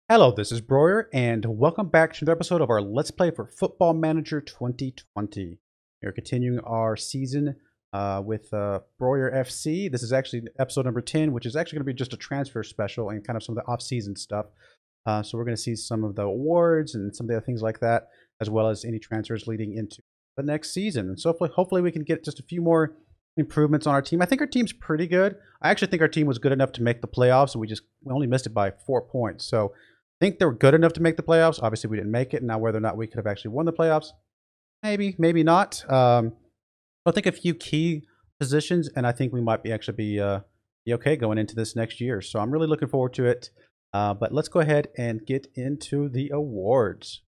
Hello, this is Broyer, and welcome back to another episode of our Let's Play for Football Manager 2020. We're continuing our season with Broyer FC. This is actually episode number 10, which is actually going to be just a transfer special and kind of some of the off-season stuff. So we're going to see some of the awards and some of the other things like that, as well as any transfers leading into the next season. And so hopefully we can get just a few more improvements on our team. I think our team's pretty good. I actually think our team was good enough to make the playoffs, and we only missed it by 4 points. So I think they were good enough to make the playoffs. Obviously, we didn't make it. Now, whether or not we could have actually won the playoffs, maybe not. I think a few key positions, and I think we might be okay going into this next year. So I'm really looking forward to it. But let's go ahead and get into the awards.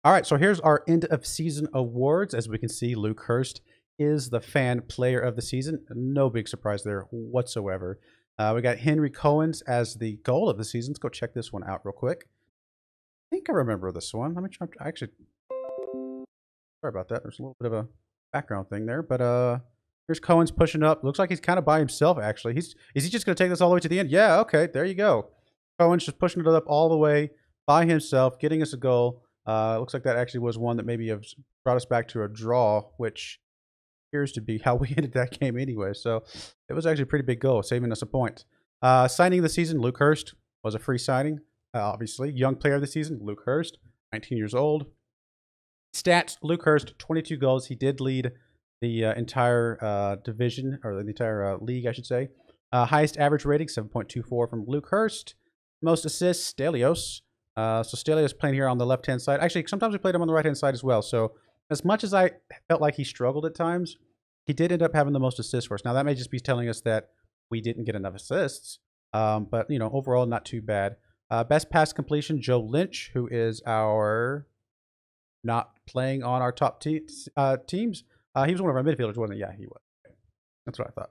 All right, so here's our end of season awards. As we can see, Luke Hurst is the fan player of the season. No big surprise there whatsoever. We got Henry Cohen's as the goal of the season. Let's go check this one out real quick. I think I remember this one. Let me try. Actually, sorry about that. There's a little bit of a background thing there, but here's Cohen's pushing up. Looks like he's kind of by himself. Actually, is he just going to take this all the way to the end? Yeah. Okay. There you go. Cohen's just pushing it up all the way by himself, getting us a goal. Looks like that actually was one that maybe have brought us back to a draw, which appears to be how we ended that game anyway. So it was actually a pretty big goal, saving us a point. Signing of the season, Luke Hurst was a free signing, obviously. Young player of the season, Luke Hurst, 19 years old. Stats, Luke Hurst, 22 goals. He did lead the entire division, or the entire league, I should say. Highest average rating, 7.24 from Luke Hurst. Most assists, Stelios. So Stelios playing here on the left-hand side. Actually, sometimes we played him on the right-hand side as well. So as much as I felt like he struggled at times, he did end up having the most assists for us. Now, that may just be telling us that we didn't get enough assists. But, you know, overall, not too bad. Best pass completion, Joe Lynch, who is our not playing on our top teams. He was one of our midfielders, wasn't he? Yeah, he was. That's what I thought.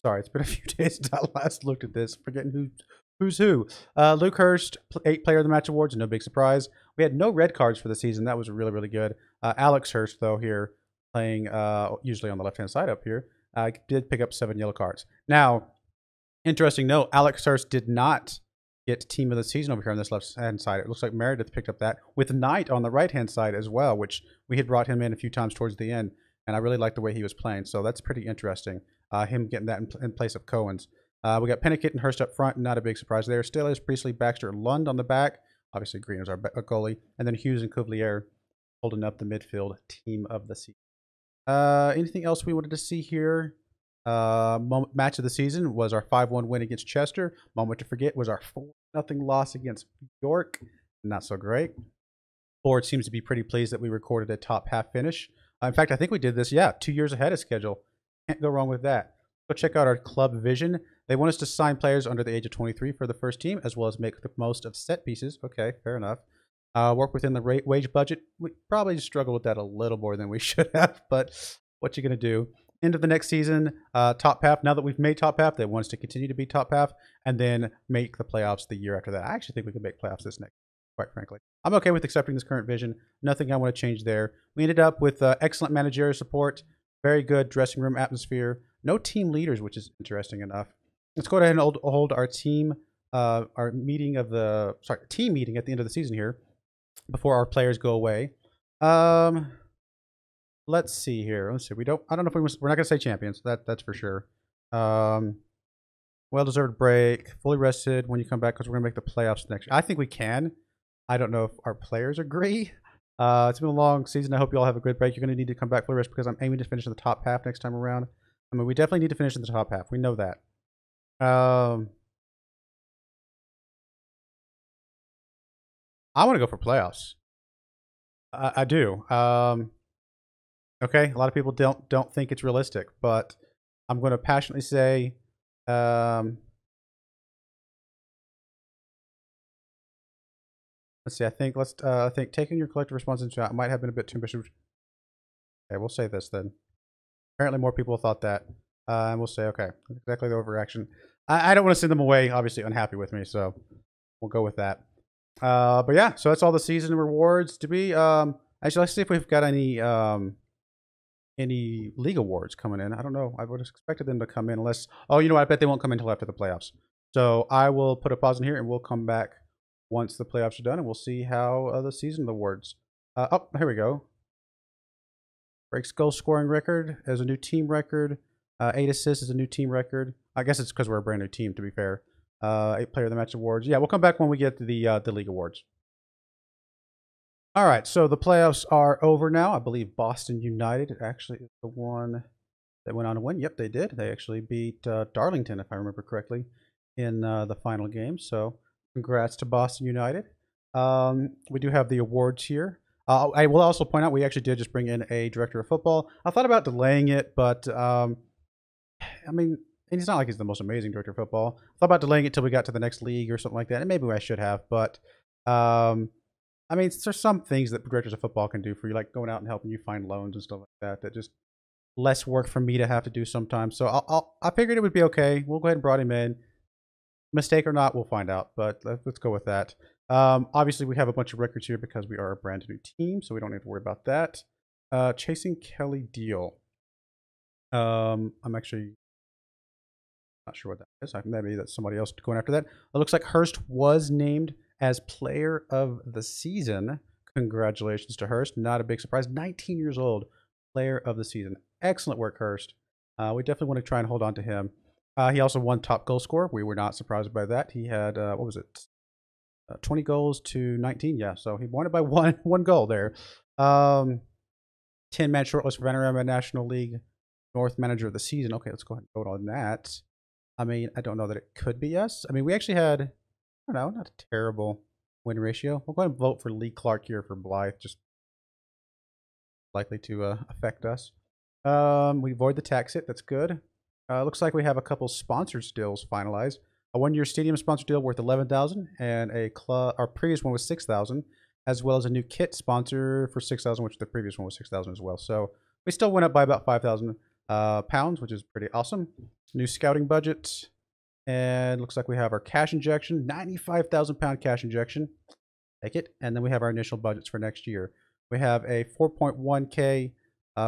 Sorry, it's been a few days since I last looked at this. Forgetting who's who. Luke Hurst, 8 Player of the Match awards, no big surprise. We had no red cards for the season. That was really, really good. Alex Hurst, though, here playing usually on the left-hand side up here, did pick up 7 yellow cards. Now, interesting note, Alex Hurst did not get Team of the Season over here on this left-hand side. It looks like Meredith picked up that with Knight on the right-hand side as well, which we had brought him in a few times towards the end, and I really liked the way he was playing. So that's pretty interesting, him getting that in place of Cohen's. We got Pennickett and Hurst up front. Not a big surprise there. Still is Priestley, Baxter, Lund on the back. Obviously, Green is our goalie. And then Hughes and Cuvelier holding up the midfield team of the season. Anything else we wanted to see here? Match of the season was our 5-1 win against Chester. Moment to forget was our 4-0 loss against York. Not so great. Board seems to be pretty pleased that we recorded a top half finish. In fact, I think we did this, 2 years ahead of schedule. Can't go wrong with that. Go check out our club vision. They want us to sign players under the age of 23 for the first team, as well as make the most of set pieces. Okay, fair enough. Work within the wage budget. We probably struggle with that a little more than we should have, but what you going to do? End of the next season, top half. Now that we've made top half, they want us to continue to be top half, and then make the playoffs the year after that. I actually think we can make playoffs this next, quite frankly. I'm okay with accepting this current vision. Nothing I want to change there. We ended up with excellent managerial support, very good dressing room atmosphere. No team leaders, which is interesting enough. Let's go ahead and hold our team meeting at the end of the season here before our players go away. Let's see here. Let's see. I don't know if we're not gonna say champions. That's for sure. Well-deserved break, fully rested when you come back because we're gonna make the playoffs next year. I think we can. I don't know if our players agree. It's been a long season. I hope you all have a good break. You're gonna need to come back fully rested because I'm aiming to finish in the top half next time around. I mean, we definitely need to finish in the top half. We know that. I want to go for playoffs. I do. Okay, a lot of people don't think it's realistic, but I'm going to passionately say, let's see. I think taking your collective responsibility might have been a bit too much. Okay, we'll say this then. Apparently, more people thought that, and we'll say, okay, exactly the overreaction. I don't want to send them away, obviously unhappy with me, so we'll go with that. But yeah, so that's all the season rewards to be. Actually, let's see if we've got any league awards coming in. I don't know. I would have expected them to come in unless. Oh, you know what? I bet they won't come in until after the playoffs. So I will put a pause in here, and we'll come back once the playoffs are done, and we'll see how the season awards. Oh, here we go. Breaks goal scoring record as a new team record. 8 assists is a new team record. I guess it's because we're a brand new team, to be fair. 8 player of the match awards. Yeah, we'll come back when we get to the league awards. All right, so the playoffs are over now. I believe Boston United actually is the one that went on to win. Yep, they did. They actually beat Darlington, if I remember correctly, in the final game. So congrats to Boston United. We do have the awards here. I will also point out we actually did just bring in a director of football. I thought about delaying it, but I mean, and it's not like he's the most amazing director of football. I thought about delaying it till we got to the next league or something like that, and maybe I should have. But I mean, there's some things that directors of football can do for you, like going out and helping you find loans and stuff like that. That just less work for me to have to do sometimes. So I figured it would be okay. We'll go ahead and brought him in. Mistake or not, we'll find out. But let's go with that. Obviously, we have a bunch of records here because we are a brand new team, so we don't need to worry about that. Chasing Kelly deal. I'm actually not sure what that is. Maybe that's somebody else going after that. It looks like Hurst was named as player of the season. Congratulations to Hurst. Not a big surprise. 19 years old, player of the season. Excellent work, Hurst. We definitely want to try and hold on to him. He also won top goal scorer. We were not surprised by that. He had, what was it? 20 goals to 19. Yeah, so he won it by one goal there. 10-man shortlist for Vanarama National League North Manager of the Season. Okay, let's go ahead and vote on that. I mean, I don't know that it could be us. I mean, we actually had, I don't know, not a terrible win ratio. We'll go ahead and vote for Lee Clark here for Blythe, just likely to affect us. We avoid the tax hit. That's good. Looks like we have a couple sponsor deals finalized. A 1-year stadium sponsor deal worth $11,000, and a club. Our previous one was $6,000, as well as a new kit sponsor for $6,000, which the previous one was $6,000 as well. So we still went up by about £5,000, which is pretty awesome. New scouting budget, and looks like we have our cash injection, £95,000 cash injection. Take it, and then we have our initial budgets for next year. We have a 4.1K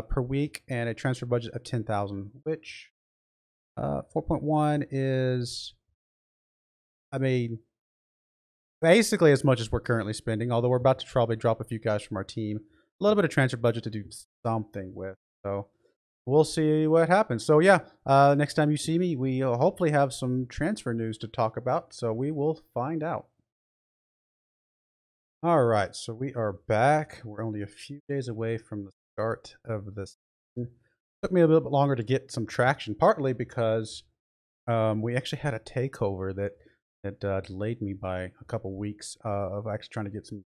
per week and a transfer budget of 10,000, which 4.1 is, I mean, basically as much as we're currently spending, although we're about to probably drop a few guys from our team. A little bit of transfer budget to do something with. So we'll see what happens. So yeah, next time you see me, we'll hopefully have some transfer news to talk about. So we will find out. All right, so we are back. We're only a few days away from the start of this. It took me a little bit longer to get some traction, partly because we actually had a takeover that delayed me by a couple weeks of actually trying to get some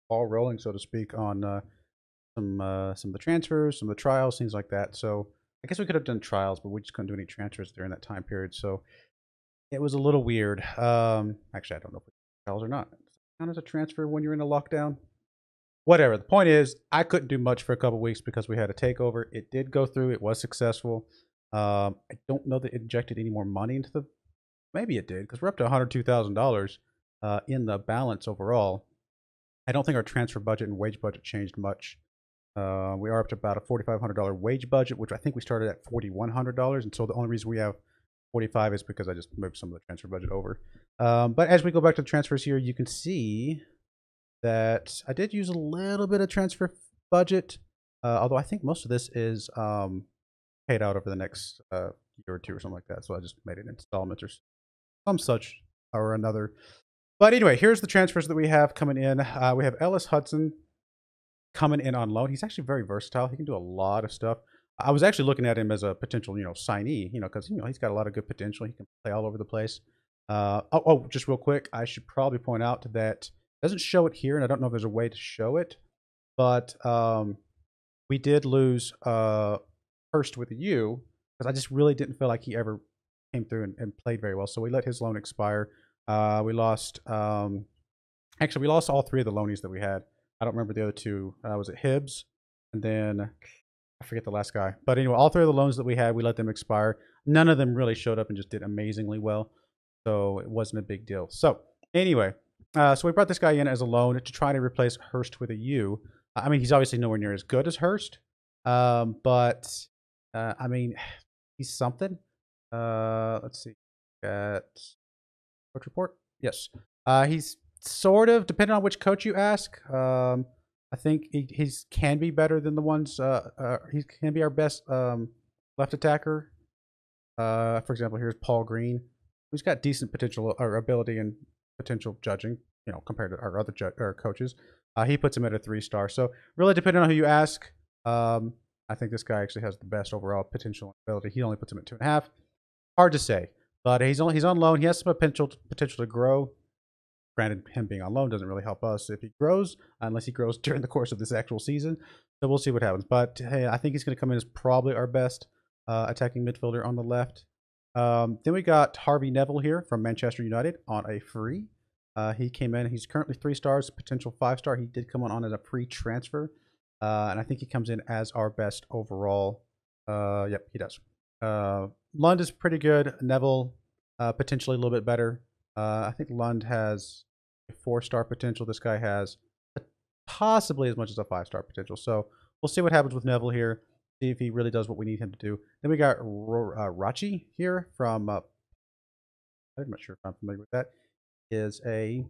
ball rolling, so to speak, on some of the transfers, some of the trials, things like that. So I guess we could have done trials, but we just couldn't do any transfers during that time period. So it was a little weird. Actually, I don't know if it's trials or not. Count as a transfer when you're in a lockdown? Whatever. The point is, I couldn't do much for a couple weeks because we had a takeover. It did go through. It was successful. I don't know that it injected any more money into the. Maybe it did because we're up to $102,000 in the balance overall. I don't think our transfer budget and wage budget changed much. We are up to about a $4,500 wage budget, which I think we started at $4,100, and so the only reason we have 45 is because I just moved some of the transfer budget over. But as we go back to the transfers here, you can see that I did use a little bit of transfer budget, although I think most of this is paid out over the next year or two or something like that. So I just made it in installments or some such or another. But anyway, here's the transfers that we have coming in. We have Ellis Hudson coming in on loan. He's actually very versatile. He can do a lot of stuff. I was actually looking at him as a potential, signee, because, he's got a lot of good potential. He can play all over the place. Just real quick, I should probably point out that it doesn't show it here, and I don't know if there's a way to show it, but we did lose Hurst with a U because I just really didn't feel like he ever came through and played very well. So we let his loan expire. We lost, actually, we lost all three of the loanies that we had. I don't remember the other two. Was it Hibbs? And then I forget the last guy. But anyway, all three of the loans that we had, we let them expire. None of them really showed up and just did amazingly well. So it wasn't a big deal. So anyway, So we brought this guy in as a loan to try to replace Hurst with a U. I mean, he's obviously nowhere near as good as Hurst, but I mean, he's something. Let's see. At coach report. Yes. He's sort of, depending on which coach you ask. I think he's can be better than the ones. He can be our best left attacker. For example, here's Paul Green, who's got decent potential or ability and potential judging, compared to our other coaches. He puts him at a 3-star. So really, depending on who you ask, I think this guy actually has the best overall potential and ability. He only puts him at 2.5. Hard to say, but he's on loan. He has some potential to grow. Granted, him being on loan doesn't really help us if he grows, unless he grows during the course of this actual season. So we'll see what happens. But hey, I think he's going to come in as probably our best attacking midfielder on the left. Then we got Harvey Neville here from Manchester United on a free. He came in. He's currently 3 stars, potential 5-star. He did come on as a free transfer. And I think he comes in as our best overall. Yep, he does. Lund is pretty good. Neville, potentially a little bit better. I think Lund has a 4-star potential. This guy has possibly as much as a 5-star potential. So we'll see what happens with Neville here. See if he really does what we need him to do. Then we got Rachi here from. I'm not sure if I'm familiar with that. Is a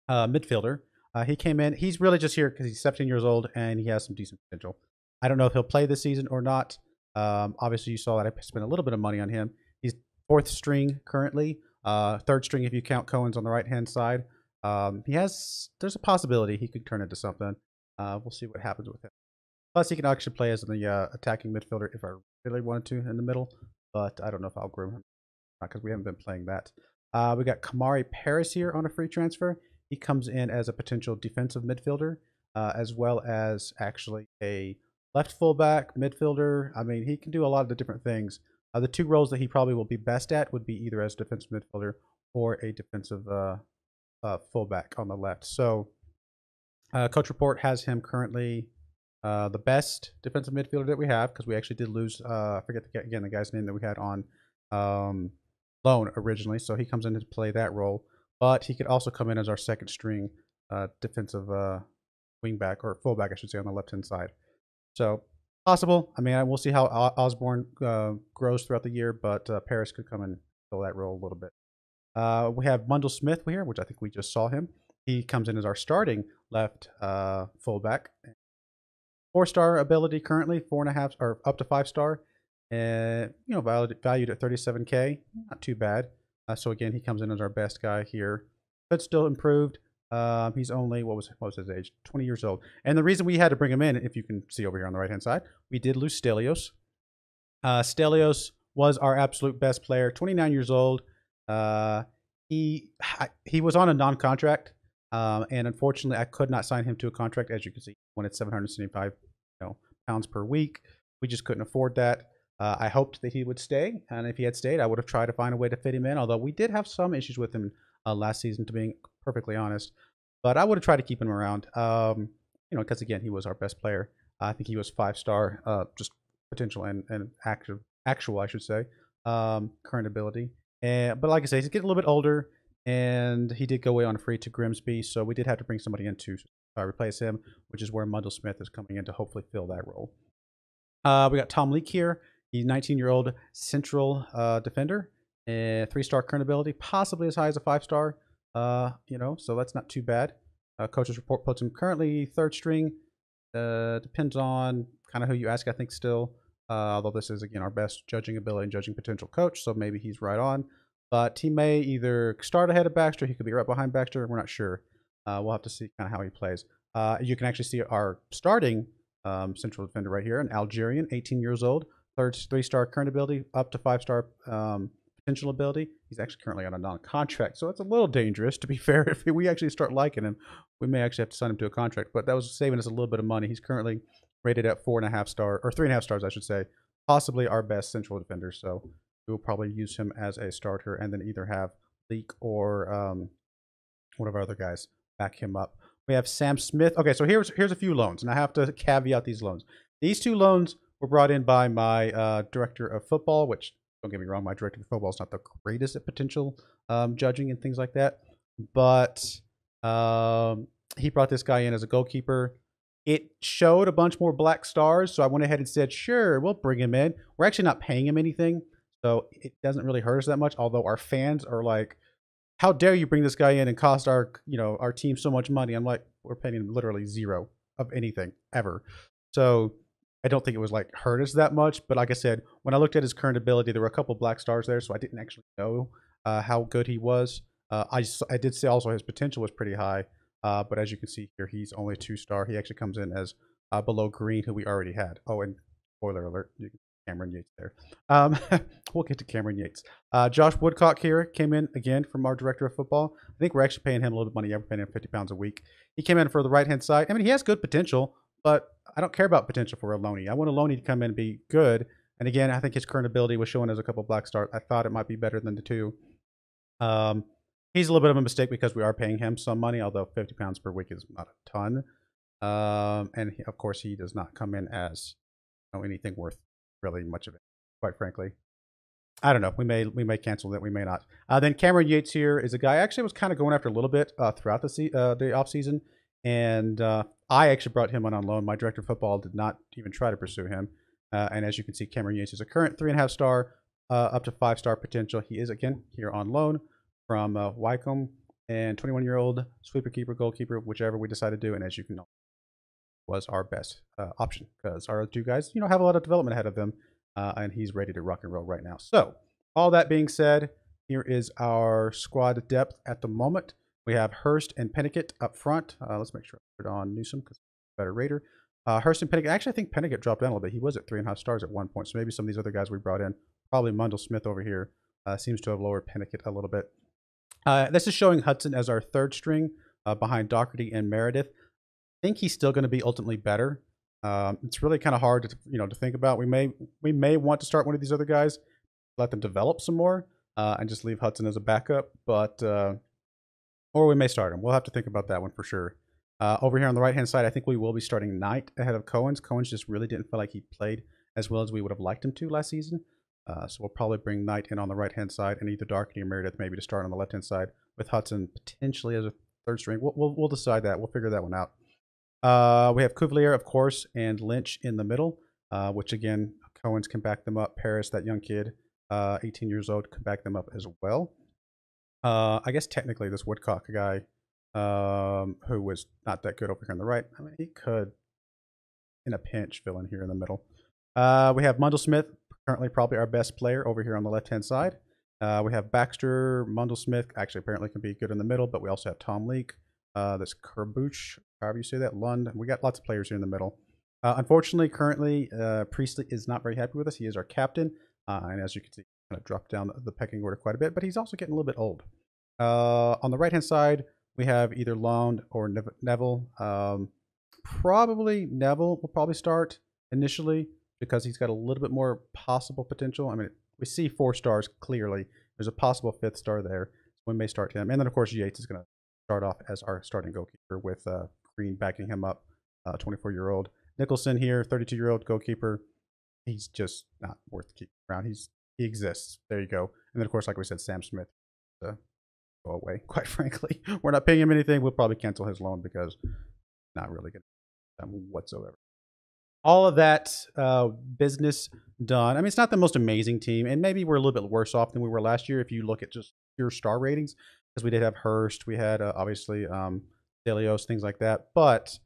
midfielder. He came in. He's really just here because he's 17 years old and he has some decent potential. I don't know if he'll play this season or not. Obviously, you saw that I spent a little bit of money on him. He's 4th string currently. 3rd string if you count Cohen's on the right-hand side. There's a possibility he could turn into something. We'll see what happens with him. Plus, he can actually play as the attacking midfielder if I really wanted to in the middle. But I don't know if I'll groom him because we haven't been playing that. We got Kamari Paris here on a free transfer. He comes in as a potential defensive midfielder, as well as actually a left fullback midfielder. I mean, he can do a lot of the different things. The 2 roles that he probably will be best at would be either as defensive midfielder or a defensive fullback on the left. So, Coach Report has him currently the best defensive midfielder that we have, because we actually did lose. I forget the guy's name that we had on loan originally. So he comes in to play that role, but he could also come in as our 2nd string defensive wingback or fullback, I should say, on the left-hand side. So possible. I mean, we'll see how Osborne grows throughout the year, but Paris could come and fill that role a little bit. We have Mundell Smith here, which I think we just saw him. He comes in as our starting left fullback. 4-star ability currently, 4.5 or up to 5-star, and valued at 37K. Not too bad. So again, he comes in as our best guy here, but still improved. He's only what was his age? 20 years old. And the reason we had to bring him in, if you can see over here on the right hand side, we did lose Stelios. Stelios was our absolute best player. 29 years old. He was on a non-contract. And unfortunately, I could not sign him to a contract. As you can see, when it's 775 pounds per week, we just couldn't afford that. I hoped that he would stay, and if he had stayed, I would have tried to find a way to fit him in. Although we did have some issues with him last season, to being perfectly honest. But I would have tried to keep him around, because again, he was our best player. I think he was 5-star, just potential and actual, I should say, current ability. But like I say, he's getting a little bit older. And he did go away on a free to Grimsby, so we did have to bring somebody in to replace him, which is where Mundell Smith is coming in to hopefully fill that role. We got Tom Leake here. He's 19-year-old central defender, 3-star current ability, possibly as high as a 5-star. So that's not too bad. Coach's report puts him currently 3rd string. Depends on kind of who you ask, I think, still. Although this is, again, our best judging ability and judging potential coach, so maybe he's right on. But he may either start ahead of Baxter. He could be right behind Baxter. We're not sure. We'll have to see kind of how he plays. You can actually see our starting central defender right here, an Algerian, 18 years old, 3-star current ability, up to 5-star potential ability. He's actually currently on a non-contract, so it's a little dangerous, to be fair. If we actually start liking him, we may actually have to sign him to a contract. But that was saving us a little bit of money. He's currently rated at 4.5 star, or 3.5 stars, I should say. Possibly our best central defender. So we'll probably use him as a starter, and then either have Leake or one of our other guys back him up. We have Sam Smith. Okay, so here's a few loans, and I have to caveat these loans. These 2 loans were brought in by my director of football, which, don't get me wrong, my director of football is not the greatest at potential judging and things like that. But He brought this guy in as a goalkeeper. It showed a bunch more black stars, so I went ahead and said, sure, we'll bring him in. We're actually not paying him anything, so it doesn't really hurt us that much, although our fans are like, how dare you bring this guy in and cost our, our team so much money? I'm like, we're paying him literally zero of anything ever. So I don't think it was like hurt us that much. But like I said, when I looked at his current ability, there were a couple black stars there, so I didn't actually know how good he was. I did say also his potential was pretty high, but as you can see here, he's only a 2-star. He actually comes in as below Green, who we already had. Oh, and spoiler alert, you can Cameron Yates there. We'll get to Cameron Yates. Josh Woodcock here came in again from our director of football. I think we're actually paying him a little bit of money. Yeah, we're paying him £50 a week. He came in for the right-hand side. I mean, he has good potential, but I don't care about potential for a loanee. I want a loanee to come in and be good. And again, I think his current ability was showing as a couple black stars. I thought it might be better than the 2. He's a little bit of a mistake because we are paying him some money, although £50 per week is not a ton. And of course, he does not come in as anything worth really much of it, quite frankly. I don't know. We may cancel that. We may not. Then Cameron Yates here is a guy I actually was kind of going after a little bit throughout the off season, and I actually brought him on loan. My director of football did not even try to pursue him. And as you can see, Cameron Yates is a current 3.5-star, up to 5-star potential. He is again here on loan from Wycombe, and 21-year-old sweeper keeper, goalkeeper, whichever we decide to do. And as you can know, was our best option because our 2 guys, have a lot of development ahead of them, and he's ready to rock and roll right now. So all that being said, here is our squad depth at the moment. We have Hurst and Pennicott up front. Let's make sure I put on Newsom because better rater. Hurst and Pennicott. Actually, I think Pennicott dropped down a little bit. He was at 3.5 stars at one point. So maybe some of these other guys we brought in, probably Mundell Smith over here, seems to have lowered Pennicott a little bit. This is showing Hudson as our 3rd string behind Doherty and Meredith. I think he's still going to be ultimately better. It's really kind of hard to to think about. We may want to start one of these other guys, let them develop some more, and just leave Hudson as a backup. But or we may start him. We'll have to think about that one for sure. Over here on the right-hand side, I think we will be starting Knight ahead of Cohen's. Cohen's just really didn't feel like he played as well as we would have liked him to last season. So we'll probably bring Knight in on the right-hand side and either Darkney or Meredith maybe to start on the left-hand side with Hudson potentially as a 3rd string. We'll decide that. We'll figure that one out. We have Cuvelier, of course, and Lynch in the middle, which again, Cohen's can back them up. Paris, that young kid, 18 years old, can back them up as well. I guess technically this Woodcock guy, who was not that good over here on the right, I mean, he could, in a pinch, fill in here in the middle. We have Mundell Smith, currently probably our best player over here on the left-hand side. We have Baxter, Mundell Smith, actually apparently can be good in the middle, but we also have Tom Leake, this Kerbuch, however you say that, Lund. We got lots of players here in the middle. Unfortunately, currently, Priestley is not very happy with us. He is our captain, and as you can see, kind of dropped down the pecking order quite a bit, but he's also getting a little bit old. On the right-hand side, we have either Lund or Neville. Probably Neville will probably start initially because he's got a little bit more possible potential. I mean, we see 4 stars clearly. There's a possible 5th star there. So we may start him. And then, of course, Yates is going to start off as our starting goalkeeper with Green backing him up, 24-year-old. Nicholson here, 32-year-old goalkeeper. He's just not worth keeping around. He exists. There you go. And then, of course, like we said, Sam Smith, go away, quite frankly. We're not paying him anything. We'll probably cancel his loan because not really good whatsoever. All of that business done. I mean, it's not the most amazing team, and maybe we're a little bit worse off than we were last year if you look at just pure star ratings, because we did have Hurst, we had obviously Stelios, things like that. But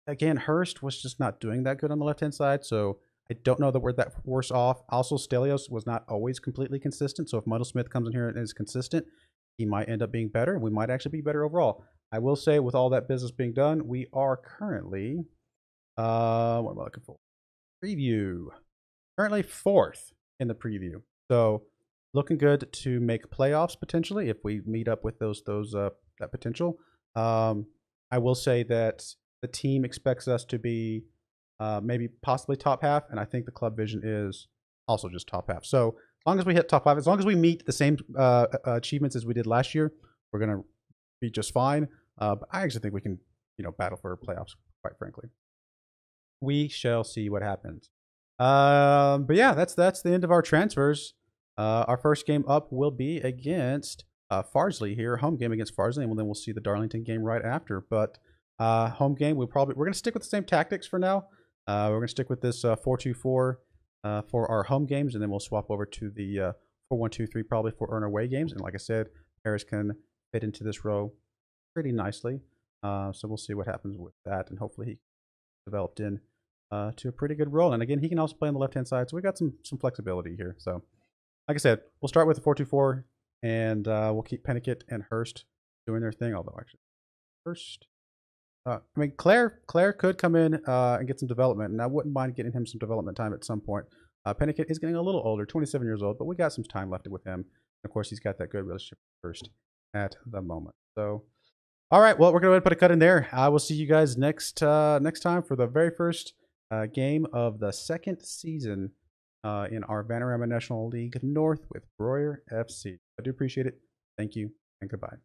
again, Hurst was just not doing that good on the left-hand side, so I don't know that we're that worse off. Also, Stelios was not always completely consistent, so if Mundell Smith comes in here and is consistent, he might end up being better. We might actually be better overall. I will say, with all that business being done, we are currently, what am I looking for? Preview. Currently 4th in the preview. So looking good to make playoffs potentially if we meet up with that potential. I will say that the team expects us to be maybe possibly top half, and I think the club vision is also just top half. So as long as we hit top 5, as long as we meet the same achievements as we did last year, we're gonna be just fine. But I actually think we can, battle for playoffs. Quite frankly, we shall see what happens. But yeah, that's the end of our transfers. Our first game up will be against Farsley here, home game against Farsley, and then we'll see the Darlington game right after. But home game, we're going to stick with the same tactics for now. We're going to stick with this 4-2-4 for our home games, and then we'll swap over to the 4-1-2-3 probably for our away games. And like I said, Harris can fit into this row pretty nicely. So we'll see what happens with that, and hopefully he developed in to a pretty good role. And again, he can also play on the left-hand side, so we got some flexibility here. So like I said, we'll start with the 4-2-4, and we'll keep Pennicott and Hurst doing their thing. Although actually, Hurst, I mean Claire could come in and get some development, and I wouldn't mind getting him some development time at some point. Pennicott is getting a little older, 27 years old, but we got some time left with him. And of course, he's got that good relationship with Hurst at the moment. So, all right, well, we're gonna go ahead and put a cut in there. I will see you guys next time for the very first game of the second season in our Vanarama National League North with Broyar FC. I do appreciate it. Thank you and goodbye.